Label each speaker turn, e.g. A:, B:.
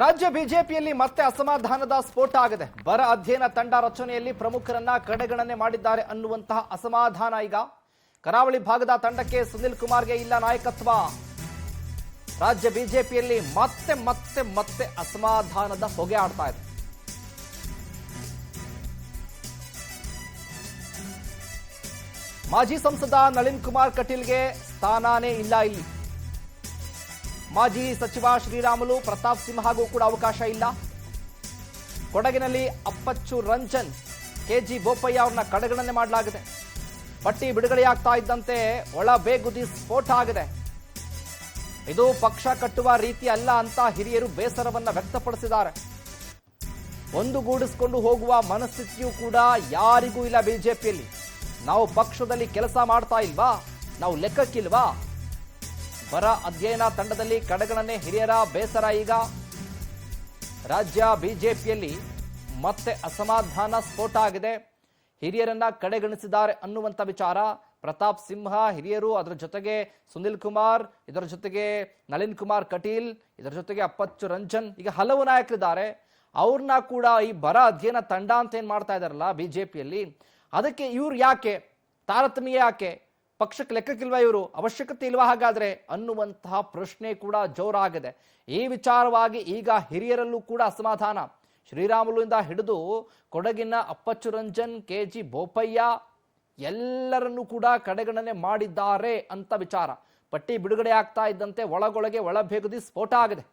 A: ರಾಜ್ಯ ಬಿಜೆಪಿಯಲ್ಲಿ ಮತ್ತೆ ಅಸಮಾಧಾನದ ಸ್ಫೋಟ ಆಗಿದೆ. ಬರ ಅಧ್ಯಯನ ತಂಡ ರಚನೆಯಲ್ಲಿ ಪ್ರಮುಖರನ್ನ ಕಡೆಗಣನೆ ಮಾಡಿದ್ದಾರೆ ಅನ್ನುವಂತಹ ಅಸಮಾಧಾನ ಈಗ ಕರಾವಳಿ ಭಾಗದ ತಂಡಕ್ಕೆ ಸುನಿಲ್ ಕುಮಾರ್ಗೆ ಇಲ್ಲ ನಾಯಕತ್ವ. ರಾಜ್ಯ ಬಿಜೆಪಿಯಲ್ಲಿ ಮತ್ತೆ ಮತ್ತೆ ಮತ್ತೆ ಅಸಮಾಧಾನದ ಹೊಗೆ ಆಡ್ತಾ ಇದೆ. ಮಾಜಿ ಸಂಸದ ನಳಿನ್ ಕುಮಾರ್ ಕಟೀಲ್ಗೆ ಸ್ಥಾನನೇ ಇಲ್ಲ ಇಲ್ಲಿ. ಮಾಜಿ ಸಚಿವ ಶ್ರೀರಾಮುಲು ಪ್ರತಾಪ್ ಸಿಂಹಗೂ ಕೂಡ ಅವಕಾಶ ಇಲ್ಲ. ಕೊಡಗಿನಲ್ಲಿ ಅಪ್ಪಚ್ಚು ರಂಜನ್, ಕೆಜಿ ಬೋಪಯ್ಯ ಅವ್ರನ್ನ ಕಡೆಗಣನೆ ಮಾಡಲಾಗಿದೆ. ಪಟ್ಟಿ ಬಿಡುಗಡೆಯಾಗ್ತಾ ಇದ್ದಂತೆ ಒಳ ಬೇಗುದಿ ಸ್ಫೋಟ ಆಗಿದೆ. ಇದು ಪಕ್ಷ ಕಟ್ಟುವ ರೀತಿ ಅಲ್ಲ ಅಂತ ಹಿರಿಯರು ಬೇಸರವನ್ನ ವ್ಯಕ್ತಪಡಿಸಿದ್ದಾರೆ. ಒಂದುಗೂಡಿಸಿಕೊಂಡು ಹೋಗುವ ಮನಸ್ಥಿತಿಯೂ ಕೂಡ ಯಾರಿಗೂ ಇಲ್ಲ ಬಿಜೆಪಿಯಲ್ಲಿ. ನಾವು ಪಕ್ಷದಲ್ಲಿ ಕೆಲಸ ಮಾಡ್ತಾ ಇಲ್ವಾ, ನಾವು ಲೆಕ್ಕಕ್ಕಿಲ್ವಾ? ಬರ ಅಧ್ಯಯನ ತಂಡದಲ್ಲಿ ಕಡೆಗಣನೆ, ಹಿರಿಯರ ಬೇಸರ. ಈಗ ರಾಜ್ಯ ಬಿಜೆಪಿಯಲ್ಲಿ ಮತ್ತೆ ಅಸಮಾಧಾನ ಸ್ಫೋಟ ಆಗಿದೆ. ಹಿರಿಯರನ್ನ ಕಡೆಗಣಿಸಿದ್ದಾರೆ ಅನ್ನುವಂಥ ವಿಚಾರ. ಪ್ರತಾಪ್ ಸಿಂಹ ಹಿರಿಯರು, ಅದರ ಜೊತೆಗೆ ಸುನಿಲ್ ಕುಮಾರ್, ಇದರ ಜೊತೆಗೆ ನಳಿನ್ ಕುಮಾರ್ ಕಟೀಲ್, ಇದರ ಜೊತೆಗೆ ಅಪ್ಪಚ್ಚು ರಂಜನ್, ಈಗ ಹಲವು ನಾಯಕರಿದ್ದಾರೆ. ಅವ್ರನ್ನ ಕೂಡ ಈ ಬರ ಅಧ್ಯಯನ ತಂಡ ಅಂತ ಏನ್ ಮಾಡ್ತಾ ಇದಾರಲ್ಲ ಬಿಜೆಪಿಯಲ್ಲಿ, ಅದಕ್ಕೆ ಇವ್ರು ಯಾಕೆ ತಾರತಮ್ಯ, ಯಾಕೆ ಪಕ್ಷಕ್ಕೆ ಲೆಕ್ಕಕ್ಕಿಲ್ವಾ, ಇವರು ಅವಶ್ಯಕತೆ ಇಲ್ವಾ ಹಾಗಾದ್ರೆ ಅನ್ನುವಂತಹ ಪ್ರಶ್ನೆ ಕೂಡ ಜೋರಾಗಿದೆ. ಈ ವಿಚಾರವಾಗಿ ಈಗ ಹಿರಿಯರಲ್ಲೂ ಕೂಡ ಅಸಮಾಧಾನ. ಶ್ರೀರಾಮುಲುವಿಂದ ಹಿಡಿದು ಕೊಡಗಿನ ಅಪ್ಪಚ್ಚು ರಂಜನ್, ಕೆಜಿ ಬೋಪಯ್ಯ ಎಲ್ಲರನ್ನೂ ಕೂಡ ಕಡೆಗಣನೆ ಮಾಡಿದ್ದಾರೆ ಅಂತ ವಿಚಾರ. ಪಟ್ಟಿ ಬಿಡುಗಡೆ ಆಗ್ತಾ ಇದ್ದಂತೆ ಒಳಗೊಳಗೆ ಒಳಬೇಗುದಿ ಸ್ಫೋಟ ಆಗಿದೆ.